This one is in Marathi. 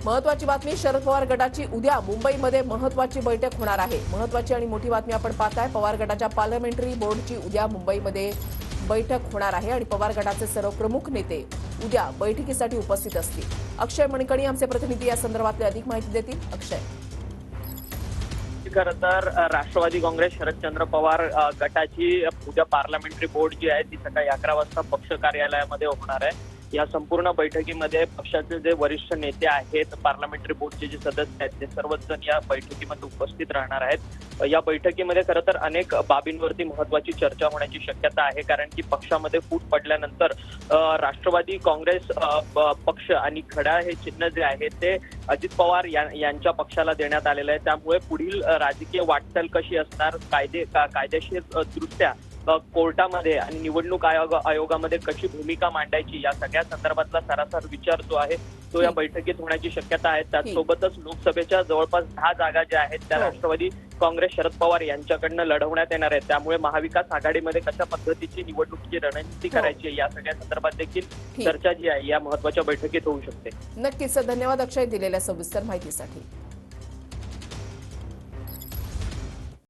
महत्वाची बातमी, शरद पवार गटाची उद्या मुंबईमध्ये महत्वाची बैठक होणार आहे। महत्वाची आणि मोठी बातमी आपण पाहताय। पवार गटाच्या पार्लमेंटरी बोर्डची उद्या मुंबईमध्ये बैठक होणार आहे आणि पवार गटाचे सर्व प्रमुख नेते उद्या बैठकीसाठी उपस्थित असतील। अक्षय मणिकणी आमचे प्रतिनिधी या संदर्भातली अधिक माहिती देतील। अक्षय, खरं तर राष्ट्रवादी काँग्रेस शरदचंद्र पवार गटाची उद्या पार्लमेंटरी बोर्ड जी आहे ती सकाळी 11 वाजता पक्ष कार्यालयामध्ये होणार आहे। या संपूर्ण बैठकीमध्ये पक्षाचे जे वरिष्ठ नेते आहेत, पार्लमेंटरी बोर्डचे जे सदस्य आहेत, ते सर्वच जण या बैठकीमध्ये उपस्थित राहणार आहेत। या बैठकीमध्ये खरं तर अनेक बाबींवरती महत्वाची चर्चा होण्याची शक्यता आहे, कारण की पक्षामध्ये फूट पडल्यानंतर राष्ट्रवादी काँग्रेस पक्ष आणि घड्याळ हे चिन्ह जे आहे ते अजित पवार यांच्या पक्षाला देण्यात आलेलं आहे। त्यामुळे पुढील राजकीय वाटचाल कशी असणार, कायदेशीर दृष्ट्या कोर्टामध्ये आणि निवडणूक आयोगामध्ये कशी भूमिका मांडायची, या सगळ्या संदर्भातला सरासर विचार जो आहे तो या बैठकीत होण्याची शक्यता आहे। त्याचसोबतच लोकसभेच्या जवळपास 10 जागा ज्या आहेत त्या राष्ट्रवादी काँग्रेस शरद पवार यांच्याकडनं लढवण्यात येणार आहेत। त्यामुळे महाविकास आघाडीमध्ये कशा पद्धतीची निवडणुकीची रणनीती करायची या सगळ्या संदर्भात देखील चर्चा जी आहे या महत्वाच्या बैठकीत होऊ शकते। नक्कीच, धन्यवाद अक्षय दिलेल्या सविस्तर माहितीसाठी।